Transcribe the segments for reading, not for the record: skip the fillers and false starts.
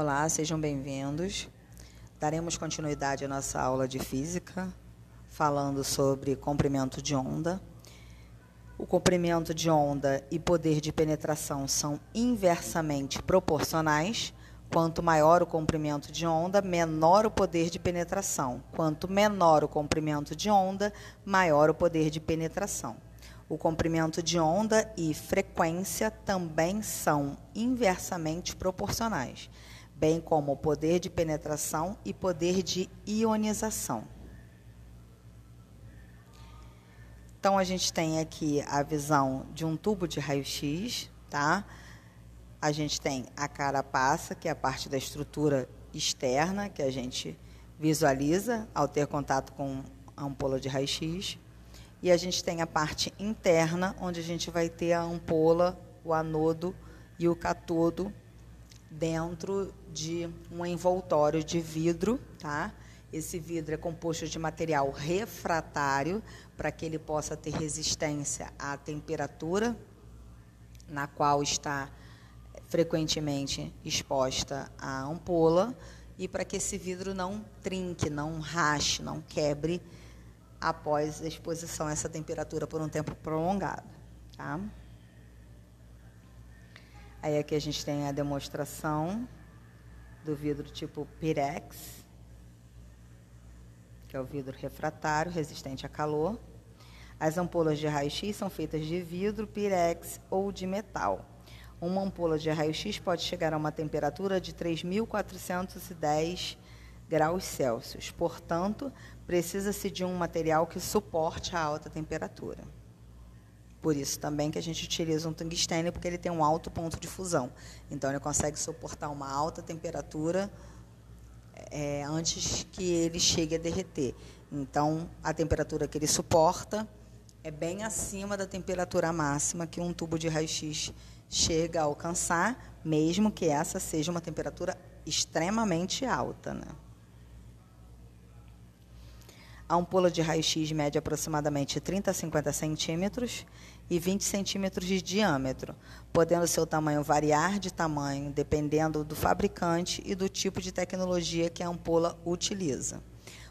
Olá, sejam bem-vindos. Daremos continuidade à nossa aula de física, falando sobre comprimento de onda. O comprimento de onda e poder de penetração são inversamente proporcionais. Quanto maior o comprimento de onda, menor o poder de penetração. Quanto menor o comprimento de onda, maior o poder de penetração. O comprimento de onda e frequência também são inversamente proporcionais, bem como o poder de penetração e poder de ionização. Então, a gente tem aqui a visão de um tubo de raio-x, tá? A gente tem a carapaça, que é a parte da estrutura externa, que a gente visualiza ao ter contato com a ampola de raio-x. E a gente tem a parte interna, onde a gente vai ter a ampola, o anodo e o catodo dentro de um envoltório de vidro, tá? Esse vidro é composto de material refratário para que ele possa ter resistência à temperatura na qual está frequentemente exposta a ampola e para que esse vidro não trinque, não rache, não quebre após a exposição a essa temperatura por um tempo prolongado, tá? Aí aqui a gente tem a demonstração do vidro tipo Pirex, que é o vidro refratário, resistente a calor. As ampolas de raio-x são feitas de vidro, Pirex ou de metal. Uma ampola de raio-x pode chegar a uma temperatura de 3.410 graus Celsius. Portanto, precisa-se de um material que suporte a alta temperatura. Por isso também que a gente utiliza um tungstênio, porque ele tem um alto ponto de fusão. Então, ele consegue suportar uma alta temperatura antes que ele chegue a derreter. Então, a temperatura que ele suporta é bem acima da temperatura máxima que um tubo de raio-x chega a alcançar, mesmo que essa seja uma temperatura extremamente alta, né? A ampola de raio-x mede aproximadamente 30 a 50 centímetros e 20 centímetros de diâmetro, podendo seu tamanho variar de tamanho dependendo do fabricante e do tipo de tecnologia que a ampola utiliza.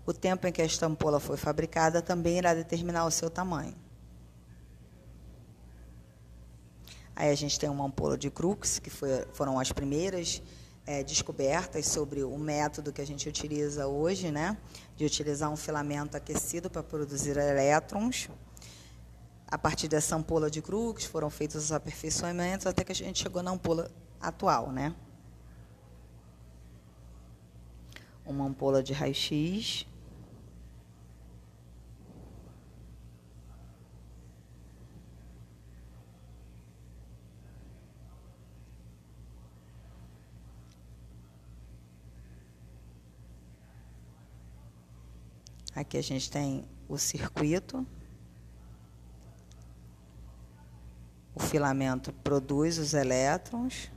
O tempo em que esta ampola foi fabricada também irá determinar o seu tamanho. Aí a gente tem uma ampola de Crookes, que foram as primeiras descobertas sobre o método que a gente utiliza hoje, né, de utilizar um filamento aquecido para produzir elétrons. A partir dessa ampola de Crookes foram feitos os aperfeiçoamentos até que a gente chegou na ampola atual, né? Uma ampola de raio-x. Aqui a gente tem o circuito. O filamento produz os elétrons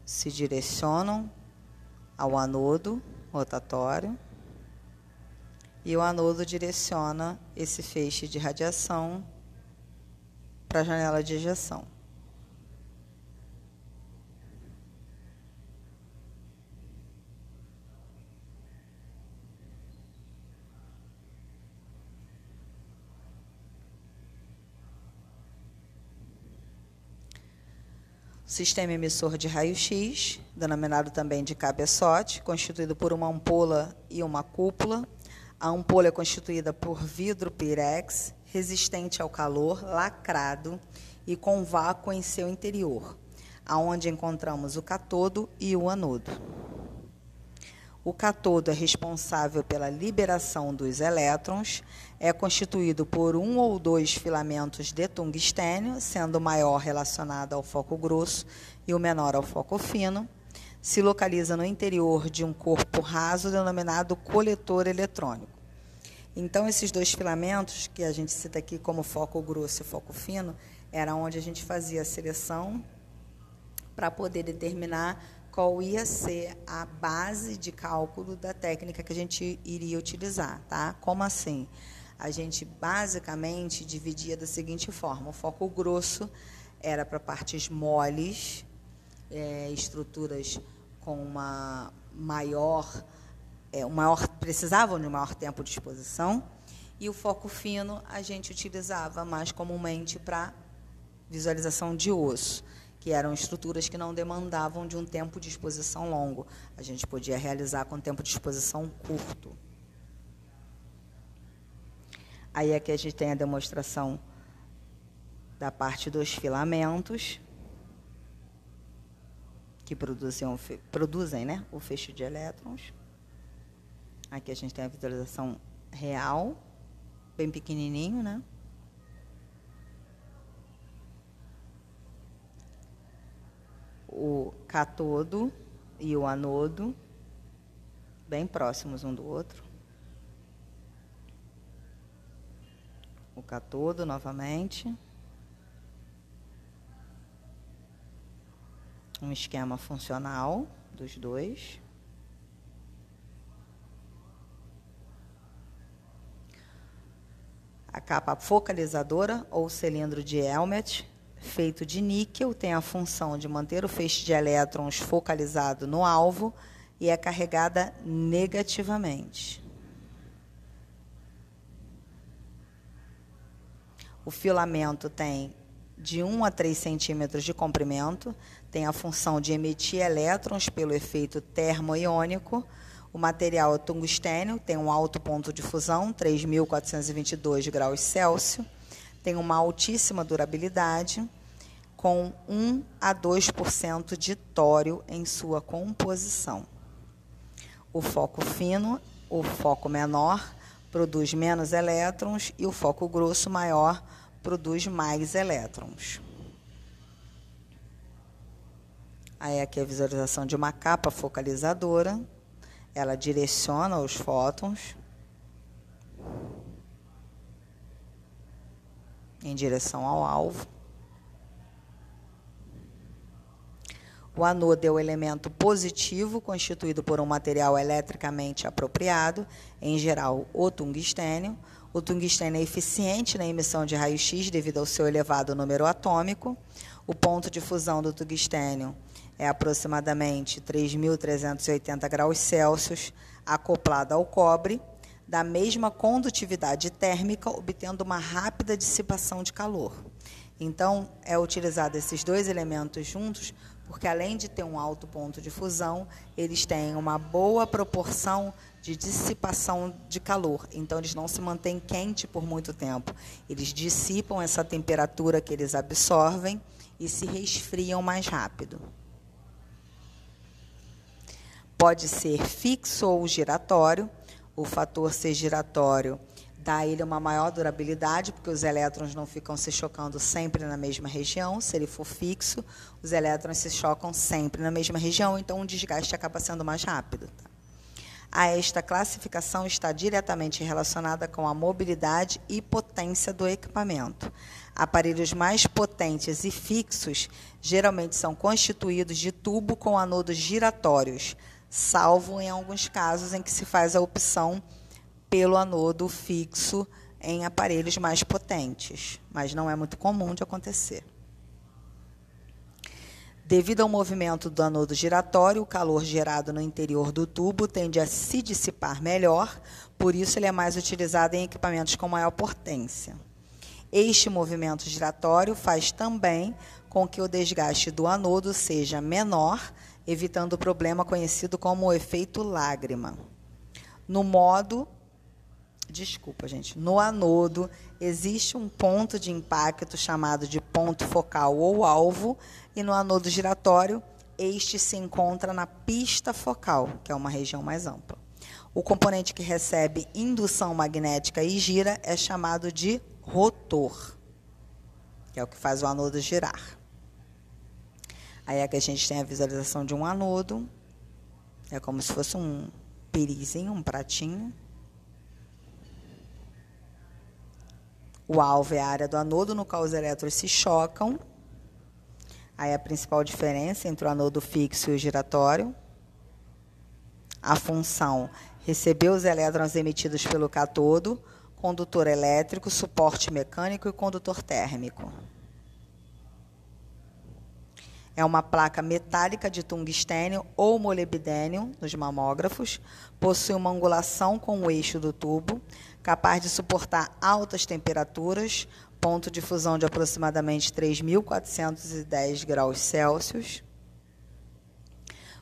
se direcionam ao anodo rotatório e o anodo direciona esse feixe de radiação para a janela de ejeção. Sistema emissor de raio-x, denominado também de cabeçote, constituído por uma ampola e uma cúpula. A ampola é constituída por vidro Pirex, resistente ao calor, lacrado e com vácuo em seu interior, aonde encontramos o catodo e o anodo. O catodo é responsável pela liberação dos elétrons, é constituído por um ou dois filamentos de tungstênio, sendo o maior relacionado ao foco grosso e o menor ao foco fino. Se localiza no interior de um corpo raso denominado coletor eletrônico. Então, esses dois filamentos, que a gente cita aqui como foco grosso e foco fino, era onde a gente fazia a seleção para poder determinar qual ia ser a base de cálculo da técnica que a gente iria utilizar, tá? Como assim? A gente basicamente dividia da seguinte forma: o foco grosso era para partes moles estruturas com precisavam de um maior tempo de exposição, e o foco fino a gente utilizava mais comumente para visualização de osso, que eram estruturas que não demandavam de um tempo de exposição longo. A gente podia realizar com tempo de exposição curto. Aí aqui a gente tem a demonstração da parte dos filamentos, que produzem, né, o feixe de elétrons. Aqui a gente tem a visualização real, bem pequenininho, né? O cátodo e o anodo, bem próximos um do outro. O cátodo, novamente. Um esquema funcional dos dois. A capa focalizadora, ou cilindro de Helmert, feito de níquel, tem a função de manter o feixe de elétrons focalizado no alvo e é carregada negativamente. O filamento tem de 1 a 3 centímetros de comprimento, tem a função de emitir elétrons pelo efeito termoiônico. O material é tungstênio, tem um alto ponto de fusão, 3.422 graus Celsius, tem uma altíssima durabilidade, com 1 a 2% de tório em sua composição. O foco fino, o foco menor, produz menos elétrons e o foco grosso maior produz mais elétrons. Aí aqui a visualização de uma capa focalizadora. Ela direciona os fótons em direção ao alvo. O anodo é o elemento positivo, constituído por um material eletricamente apropriado, em geral o tungstênio. O tungstênio é eficiente na emissão de raio-x devido ao seu elevado número atômico. O ponto de fusão do tungstênio é aproximadamente 3.380 graus Celsius, acoplado ao cobre, da mesma condutividade térmica, obtendo uma rápida dissipação de calor. Então, é utilizado esses dois elementos juntos, porque além de ter um alto ponto de fusão, eles têm uma boa proporção de dissipação de calor. Então, eles não se mantêm quentes por muito tempo. Eles dissipam essa temperatura que eles absorvem e se resfriam mais rápido. Pode ser fixo ou giratório. O fator ser giratório dá a ele uma maior durabilidade, porque os elétrons não ficam se chocando sempre na mesma região. Se ele for fixo, os elétrons se chocam sempre na mesma região, então o desgaste acaba sendo mais rápido. Esta classificação está diretamente relacionada com a mobilidade e potência do equipamento. Aparelhos mais potentes e fixos geralmente são constituídos de tubo com anodos giratórios, salvo em alguns casos em que se faz a opção pelo anodo fixo em aparelhos mais potentes, mas não é muito comum de acontecer. Devido ao movimento do anodo giratório, o calor gerado no interior do tubo tende a se dissipar melhor, por isso ele é mais utilizado em equipamentos com maior potência. Este movimento giratório faz também com que o desgaste do anodo seja menor, evitando o problema conhecido como o efeito lágrima. No anodo, existe um ponto de impacto chamado de ponto focal ou alvo, e no anodo giratório, este se encontra na pista focal, que é uma região mais ampla. O componente que recebe indução magnética e gira é chamado de rotor, que é o que faz o anodo girar. Aí aqui a gente tem a visualização de um anodo, é como se fosse um pirizinho, um pratinho. O alvo é a área do anodo no qual os elétrons se chocam. Aí a principal diferença entre o anodo fixo e o giratório. A função: receber os elétrons emitidos pelo cátodo, condutor elétrico, suporte mecânico e condutor térmico. É uma placa metálica de tungstênio ou molibdênio nos mamógrafos, possui uma angulação com o eixo do tubo, capaz de suportar altas temperaturas, ponto de fusão de aproximadamente 3.410 graus Celsius.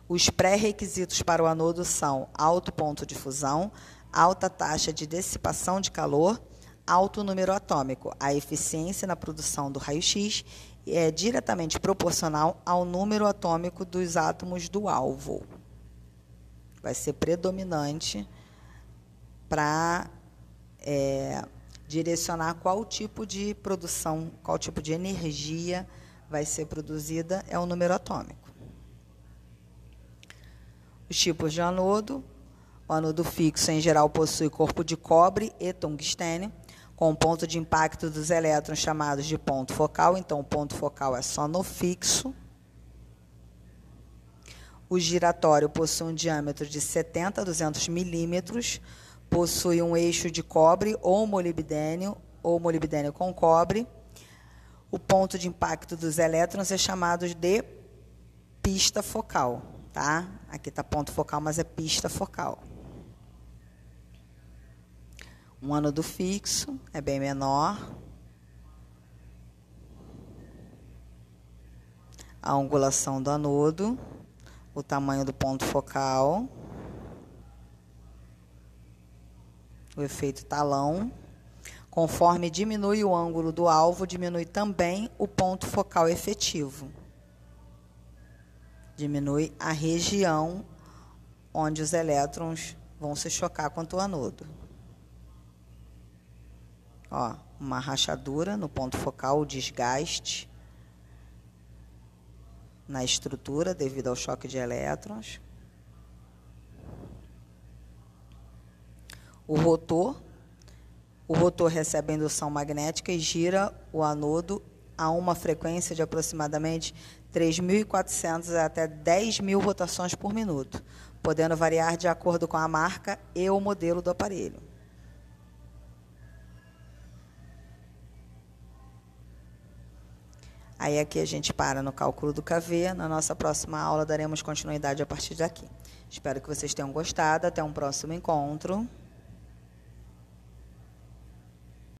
Os pré-requisitos para o anodo são alto ponto de fusão, alta taxa de dissipação de calor, alto número atômico. A eficiência na produção do raio-x é diretamente proporcional ao número atômico dos átomos do alvo. Vai ser predominante para direcionar qual tipo de produção, qual tipo de energia vai ser produzida, é o número atômico. Os tipos de anodo. O anodo fixo, em geral, possui corpo de cobre e tungstênio, com ponto de impacto dos elétrons chamados de ponto focal. Então, o ponto focal é só no fixo. O giratório possui um diâmetro de 70 a 200 milímetros, possui um eixo de cobre ou molibdênio com cobre. O ponto de impacto dos elétrons é chamado de pista focal, tá? Aqui está ponto focal, mas é pista focal. Um anodo fixo é bem menor. A angulação do anodo, o tamanho do ponto focal, o efeito talão. Conforme diminui o ângulo do alvo, diminui também o ponto focal efetivo. Diminui a região onde os elétrons vão se chocar contra o anodo. Ó, uma rachadura no ponto focal, o desgaste na estrutura devido ao choque de elétrons. O rotor recebe a indução magnética e gira o anodo a uma frequência de aproximadamente 3.400 até 10.000 rotações por minuto, podendo variar de acordo com a marca e o modelo do aparelho. Aí aqui a gente para no cálculo do kV. Na nossa próxima aula daremos continuidade a partir daqui. Espero que vocês tenham gostado. Até um próximo encontro.